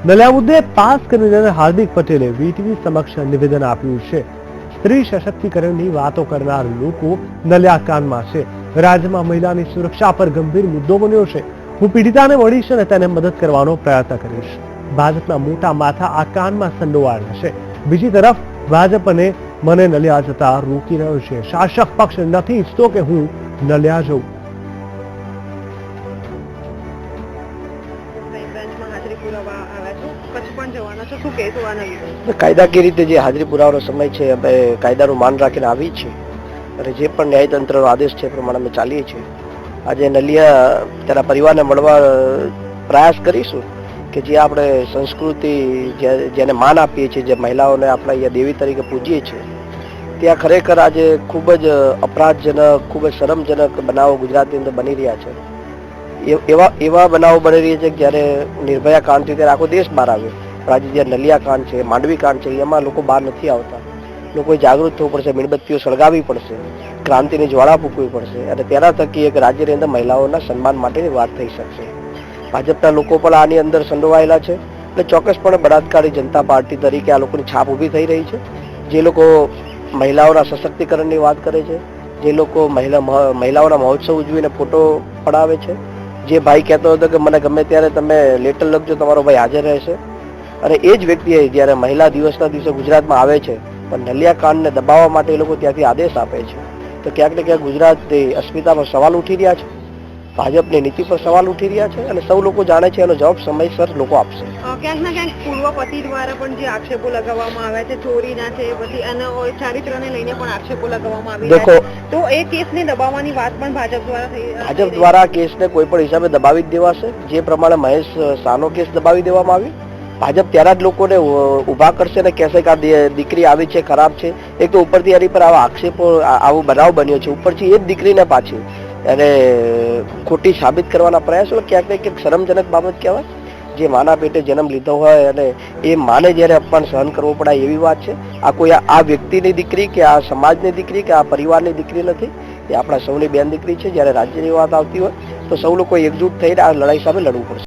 નલિયા મુદ્દે pass convener હાર્દિક પટેલે VTV સમક્ષ નિવેદન આપ્યું છે। સ્ત્રી સશક્તિકરણની વાતો કરનાર લોકો નલિયા કાંડમાં છે। રાજ્યમાં મહિલાની સુરક્ષા પર ગંભીર મુદ્દો બન્યો છે। હું પીડિતાને મળીશ અને તેને મદદ કરવાનો પ્રયત્ન કરીશ। ભાજપના મોટા માથા આ કાંડમાં સંડોવાયેલા છે। બીજી તરફ ભાજપને મને નલિયા જતા રોકી રહ્યો છે। શાસક પક્ષ નથી ઈચ્છતો કે હું નલિયા જઉં। કાયદાકીય રીતે જે હાજરી પુરાવાનો સમય છે અમે કાયદાનું માન રાખીને આવી છે અને જે પણ ન્યાયતંત્રનો આદેશ છે એ પ્રમાણે અમે ચાલીએ છીએ। આજે નલિયા તેના પરિવારને મળવા પ્રયાસ કરીશું કે જે આપણે સંસ્કૃતિ જેને માન આપીએ છીએ, જે મહિલાઓને આપણે અહીંયા દેવી તરીકે પૂજીએ છીએ, ત્યાં ખરેખર આજે ખૂબ જ અપરાધજનક, ખૂબ જ શરમજનક બનાવો ગુજરાતની અંદર બની રહ્યા છે। એવા બનાવો બની રહ્યા છે કે જ્યારે નિર્ભયા કાંડ થયું ત્યારે આખો દેશ બહાર આવ્યો, પણ આજે જે નલિયા કાંડ છે, માંડવી કાંડ છે, એમાં લોકો બહાર નથી આવતા। લોકોએ જાગૃત થવું પડશે, મીણબત્તીઓ સળગાવવી પડશે, ક્રાંતિની જ્વાળા ફૂંકવી પડશે અને તેના થકી એક રાજ્યની અંદર મહિલાઓના સન્માન માટેની વાત થઈ શકશે। ભાજપના લોકો પણ આની અંદર સંડોવાયેલા છે એટલે ચોક્કસપણે બળાત્કારી જનતા પાર્ટી તરીકે આ લોકોની છાપ ઊભી થઈ રહી છે। જે લોકો મહિલાઓના સશક્તિકરણની વાત કરે છે, જે લોકો મહિલાઓના મહોત્સવ ઉજવીને ફોટો પડાવે છે, જે ભાઈ કહેતો હતો કે મને ગમે ત્યારે તમે લેટર લખજો, તમારો ભાઈ હાજર રહેશે, અને એ જ વ્યક્તિએ જ્યારે મહિલા દિવસના દિવસે ગુજરાતમાં આવે છે પણ નલિયા કાંડને દબાવવા માટે એ લોકો ત્યાંથી આદેશ આપે છે, તો ક્યાંક ને ક્યાંક ગુજરાતની અસ્મિતા પર સવાલ ઉઠી રહ્યા છે, ભાજપની નીતિ પર સવાલ ઉઠી રહ્યા છે અને સૌ લોકો જાણે છે એનો જવાબ સમયસર લોકો આપશે। ક્યાંક ના ક્યાંક પૂર્વ પતિ દ્વારા પણ જે આક્ષેપો લગાવવામાં આવ્યા છે, ચોરીના છે, પછી અને ચારિત્રને લઈને પણ આક્ષેપો લગાવવામાં આવી રહ્યા છે, તો એ કેસને દબાવવાની વાત પણ ભાજપ દ્વારા કેસને કોઈ પણ હિસાબે દબાવી જ દેવાશે। જે પ્રમાણે મહેશ શાહનો કેસ દબાવી દેવામાં આવ્યો, ભાજપ ત્યારે જ લોકોને ઊભા કરશે અને કહેશે કે આ દીકરી આવી છે, ખરાબ છે। એક તો ઉપરથી એની પર આવા આક્ષેપો, આવો બનાવ બન્યો છે, ઉપરથી એ જ દીકરીને પાછી એને ખોટી સાબિત કરવાના પ્રયાસો ક્યાંક ને ક્યાંક શરમજનક બાબત કહેવાય। જે માના પેટે જન્મ લીધો હોય અને એ માને જ્યારે અપમાન સહન કરવો પડાય એવી વાત છે। આ કોઈ આ વ્યક્તિની દીકરી કે આ સમાજની દીકરી કે આ પરિવારની દીકરી નથી, એ આપણા સૌની બેન દીકરી છે। જ્યારે રાજ્યની વાત આવતી હોય તો સૌ લોકો એકજૂટ થઈને આ લડાઈ સામે લડવું પડશે।